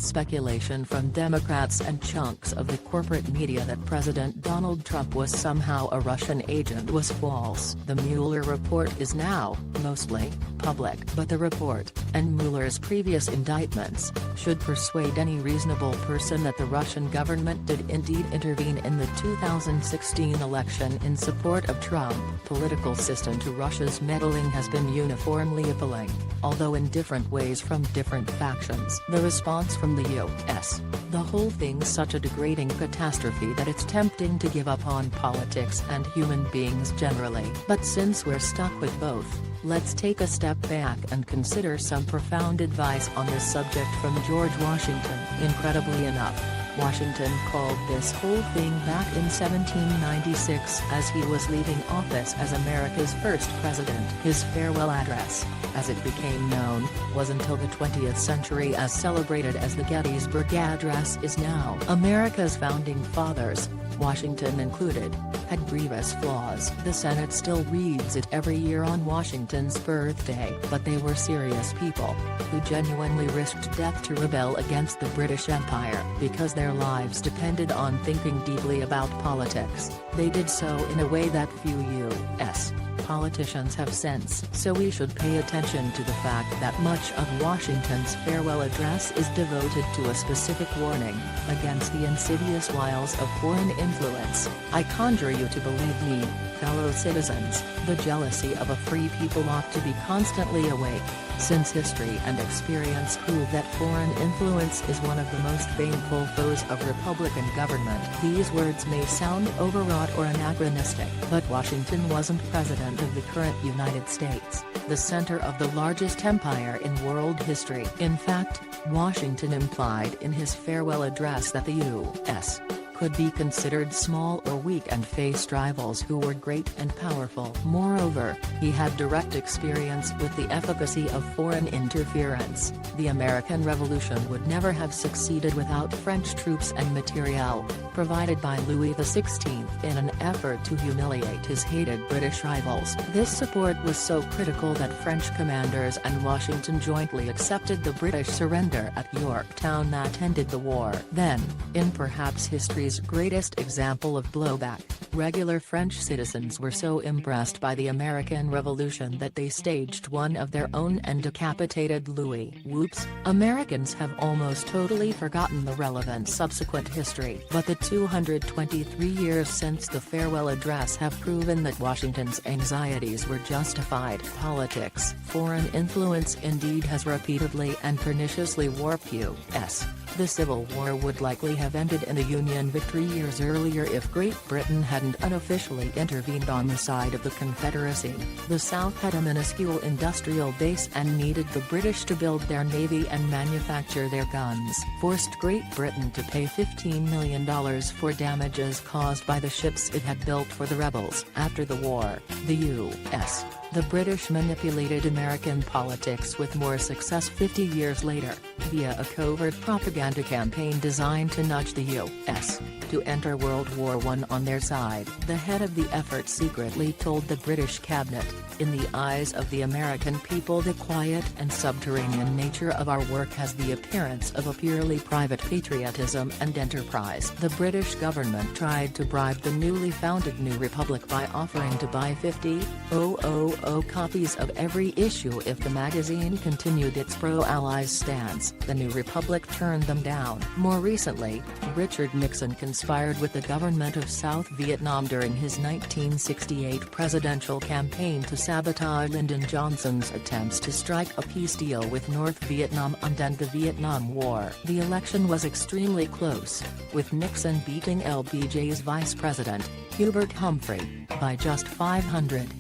Speculation from Democrats and chunks of the corporate media that President Donald Trump was somehow a Russian agent was false. The Mueller report is now, mostly, public. But the report, and Mueller's previous indictments, should persuade any reasonable person that the Russian government did indeed intervene in the 2016 election in support of Trump. Political system to Russia's meddling has been uniformly appalling, although in different ways from different factions. The response from the U.S. The whole thing's such a degrading catastrophe that it's tempting to give up on politics and human beings generally. But since we're stuck with both, let's take a step back and consider some profound advice on this subject from George Washington. Incredibly enough, Washington called this whole thing back in 1796 as he was leaving office as America's first president. His farewell address, as it became known, was until the 20th century as celebrated as the Gettysburg Address is now. America's founding fathers, Washington included, had grievous flaws. The Senate still reads it every year on Washington's birthday. But they were serious people, who genuinely risked death to rebel against the British Empire. Because their lives depended on thinking deeply about politics, they did so in a way that few U.S. politicians have since. So we should pay attention to the fact that much of Washington's farewell address is devoted to a specific warning against the insidious wiles of foreign influence. I conjure you to believe me, fellow citizens, the jealousy of a free people ought to be constantly awake, since history and experience prove that foreign influence is one of the most baneful foes of Republican government. These words may sound overwrought or anachronistic, but Washington wasn't president of the current United States, the center of the largest empire in world history. In fact, Washington implied in his farewell address that the U.S. could be considered small or weak and faced rivals who were great and powerful. Moreover, he had direct experience with the efficacy of foreign interference. The American Revolution would never have succeeded without French troops and materiel, provided by Louis XVI in an effort to humiliate his hated British rivals. This support was so critical that French commanders and Washington jointly accepted the British surrender at Yorktown that ended the war. Then, in perhaps history's greatest example of blowback, regular French citizens were so impressed by the American Revolution that they staged one of their own and decapitated Louis. Whoops, Americans have almost totally forgotten the relevant subsequent history. But the 223 years since the farewell address have proven that Washington's anxieties were justified. Politics, foreign influence indeed has repeatedly and perniciously warped U.S. The Civil War would likely have ended in a Union victory years earlier if Great Britain hadn't unofficially intervened on the side of the Confederacy. The South had a minuscule industrial base and needed the British to build their navy and manufacture their guns. Forced Great Britain to pay $15 million for damages caused by the ships it had built for the rebels. After the war, the U.S. The British manipulated American politics with more success 50 years later, via a covert propaganda campaign designed to nudge the U.S. to enter World War I on their side. The head of the effort secretly told the British cabinet, "In the eyes of the American people, the quiet and subterranean nature of our work has the appearance of a purely private patriotism and enterprise." The British government tried to bribe the newly founded New Republic by offering to buy 50,000 copies of every issue if the magazine continued its pro-Allies stance. The New Republic turned them down. More recently, Richard Nixon conspired with the government of South Vietnam during his 1968 presidential campaign to sabotage Lyndon Johnson's attempts to strike a peace deal with North Vietnam and end the Vietnam War. The election was extremely close, with Nixon beating LBJ's vice president, Hubert Humphrey, by just 500,000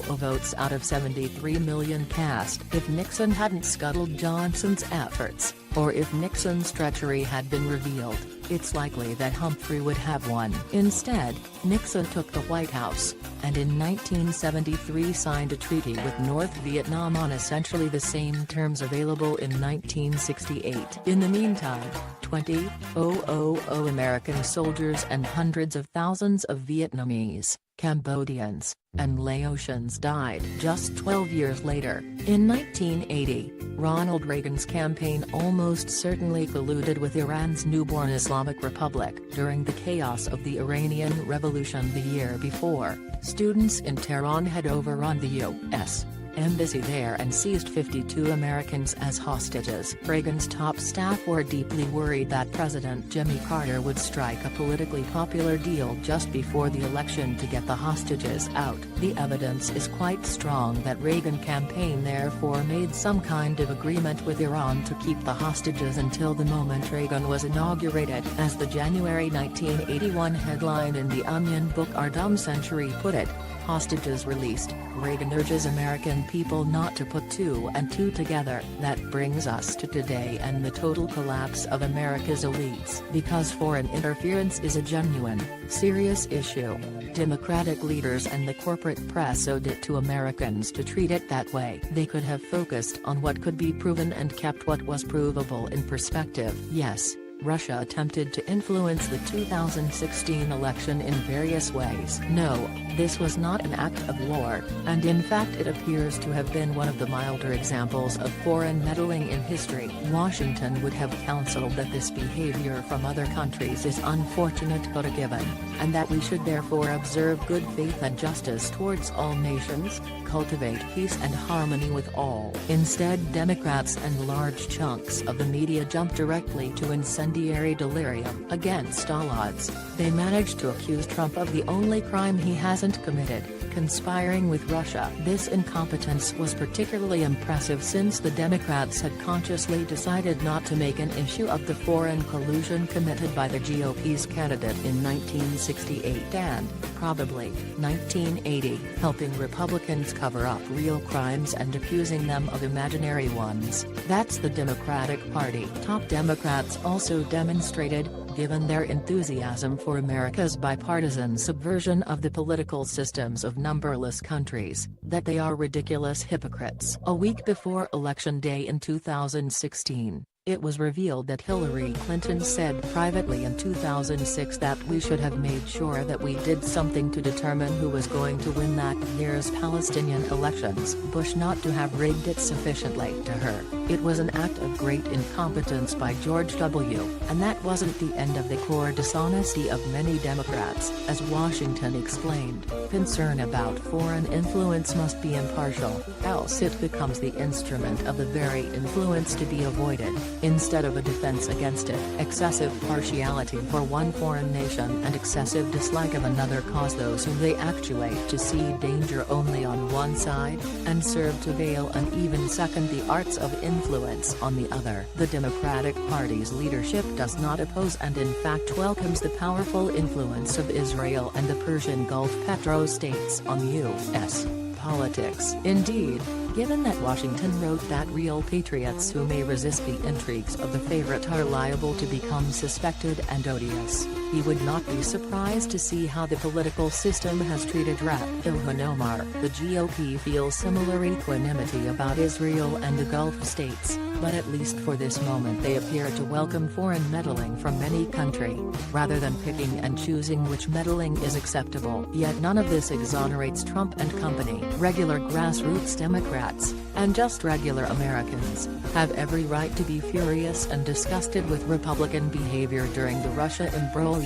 votes out of 73 million cast. If Nixon hadn't scuttled Johnson's efforts, or if Nixon's treachery had been revealed, it's likely that Humphrey would have won. Instead, Nixon took the White House, and in 1973 signed a treaty with North Vietnam on essentially the same terms available in 1968. In the meantime, 20,000 American soldiers and hundreds of thousands of Vietnamese, Cambodians, and Laotians died. Just 12 years later, in 1980, Ronald Reagan's campaign almost certainly colluded with Iran's newborn Islamic Republic. During the chaos of the Iranian Revolution the year before, students in Tehran had overrun the U.S. embassy there and seized 52 Americans as hostages. Reagan's top staff were deeply worried that President Jimmy Carter would strike a politically popular deal just before the election to get the hostages out. The evidence is quite strong that Reagan campaign therefore made some kind of agreement with Iran to keep the hostages until the moment Reagan was inaugurated. As the January 1981 headline in The Onion book Our Dumb Century put it, hostages released, Reagan urges American people not to put two and two together. That brings us to today and the total collapse of America's elites. Because foreign interference is a genuine, serious issue, Democratic leaders and the corporate press owed it to Americans to treat it that way. They could have focused on what could be proven and kept what was provable in perspective. Yes, Russia attempted to influence the 2016 election in various ways. No, this was not an act of war, and in fact it appears to have been one of the milder examples of foreign meddling in history. Washington would have counseled that this behavior from other countries is unfortunate but a given, and that we should therefore observe good faith and justice towards all nations, cultivate peace and harmony with all. Instead, Democrats and large chunks of the media jumped directly to incendiary delirium. Against all odds, they managed to accuse Trump of the only crime he hasn't committed, conspiring with Russia. This incompetence was particularly impressive since the Democrats had consciously decided not to make an issue of the foreign collusion committed by the GOP's candidate in 1968 and, probably, 1980, helping Republicans cover up real crimes and accusing them of imaginary ones. That's the Democratic Party. Top Democrats also demonstrated, given their enthusiasm for America's bipartisan subversion of the political systems of numberless countries, that they are ridiculous hypocrites. A week before Election Day in 2016, it was revealed that Hillary Clinton said privately in 2006 that we should have made sure that we did something to determine who was going to win that year's Palestinian elections. Bush not to have rigged it sufficiently. To her, it was an act of great incompetence by George W., and that wasn't the end of the core dishonesty of many Democrats. As Washington explained, concern about foreign influence must be impartial, else it becomes the instrument of the very influence to be avoided, instead of a defense against it. Excessive partiality for one foreign nation and excessive dislike of another cause those whom they actuate to see danger only on one side, and serve to veil and even second the arts of influence on the other. The Democratic Party's leadership does not oppose and in fact welcomes the powerful influence of Israel and the Persian Gulf petro-states on U.S. politics. Indeed, given that Washington wrote that real patriots who may resist the intrigues of the favorite are liable to become suspected and odious, he would not be surprised to see how the political system has treated Rep. Ilhan Omar. The GOP feels similar equanimity about Israel and the Gulf states, but at least for this moment they appear to welcome foreign meddling from any country, rather than picking and choosing which meddling is acceptable. Yet none of this exonerates Trump and company. Regular grassroots Democrats, and just regular Americans, have every right to be furious and disgusted with Republican behavior during the Russia imbroglio.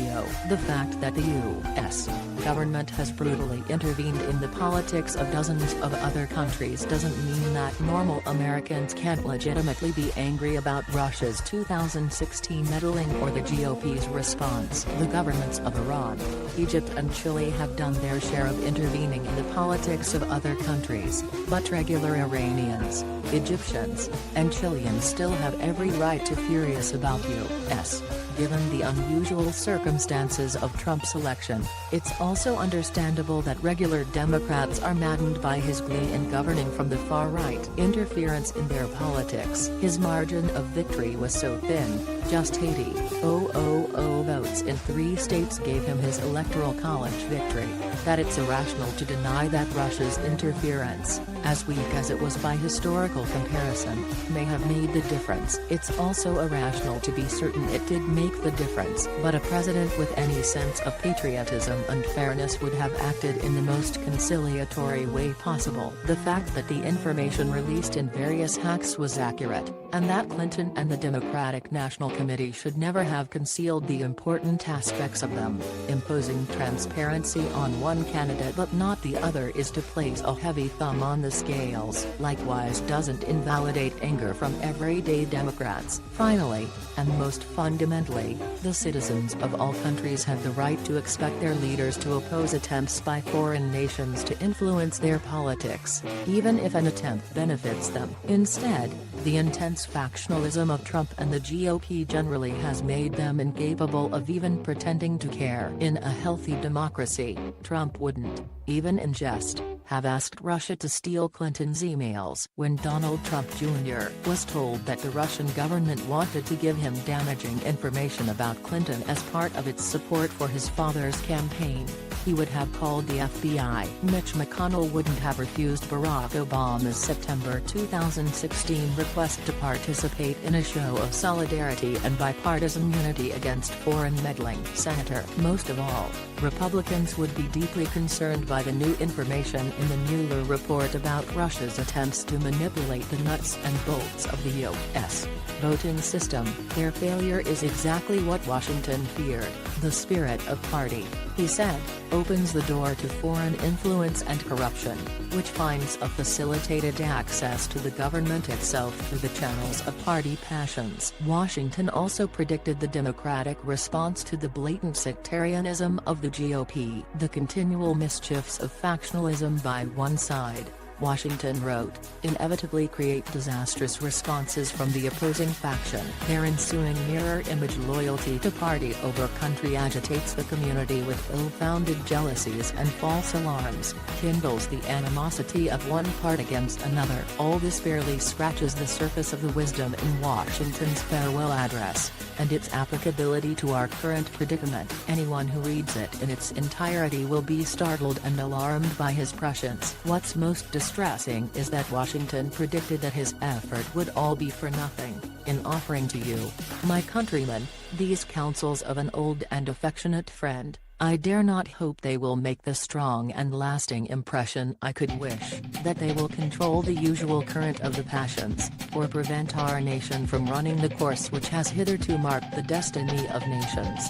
The fact that the U.S. government has brutally intervened in the politics of dozens of other countries doesn't mean that normal Americans can't legitimately be angry about Russia's 2016 meddling or the GOP's response. The governments of Iran, Egypt and Chile have done their share of intervening in the politics of other countries, but regular Iranians, Egyptians, and Chileans still have every right to furious about U.S. given the unusual circumstances of Trump's election. It's also understandable that regular Democrats are maddened by his glee in governing from the far-right interference in their politics. His margin of victory was so thin, just 80,000 votes in 3 states gave him his Electoral College victory, that it's irrational to deny that Russia's interference, as weak as it was by historical comparison, may have made the difference. It's also irrational to be certain it did make the difference. But a president with any sense of patriotism and fairness would have acted in the most conciliatory way possible. The fact that the information released in various hacks was accurate, and that Clinton and the Democratic National Committee should never have concealed the important aspects of them, imposing transparency on one candidate but not the other is to place a heavy thumb on the scales. Likewise doesn't invalidate anger from everyday Democrats. Finally, and most fundamentally, the citizens of all countries have the right to expect their leaders to oppose attempts by foreign nations to influence their politics, even if an attempt benefits them. Instead, the intense factionalism of Trump and the GOP generally has made them incapable of even pretending to care. In a healthy democracy, Trump wouldn't, even in jest, have asked Russia to steal Clinton's emails. When Donald Trump Jr. was told that the Russian government wanted to give him damaging information about Clinton as part of its support for his father's campaign, he would have called the FBI. Mitch McConnell wouldn't have refused Barack Obama's September 2016 request to participate in a show of solidarity and bipartisan unity against foreign meddling. Senator. Most of all, Republicans would be deeply concerned by the new information in the Mueller report about Russia's attempts to manipulate the nuts and bolts of the U.S. voting system. Their failure is exactly what Washington feared. The spirit of party, he said, opens the door to foreign influence and corruption, which finds a facilitated access to the government itself through the channels of party passions. Washington also predicted the Democratic response to the blatant sectarianism of the GOP. The continual mischiefs of factionalism by one side, Washington wrote, inevitably create disastrous responses from the opposing faction. Their ensuing mirror image loyalty to party over country agitates the community with ill-founded jealousies and false alarms, kindles the animosity of one part against another. All this barely scratches the surface of the wisdom in Washington's farewell address, and its applicability to our current predicament. Anyone who reads it in its entirety will be startled and alarmed by his prescience. What's most distressing is that Washington predicted that his effort would all be for nothing. In offering to you, my countrymen, these counsels of an old and affectionate friend, I dare not hope they will make the strong and lasting impression I could wish, that they will control the usual current of the passions, or prevent our nation from running the course which has hitherto marked the destiny of nations.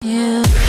Yeah.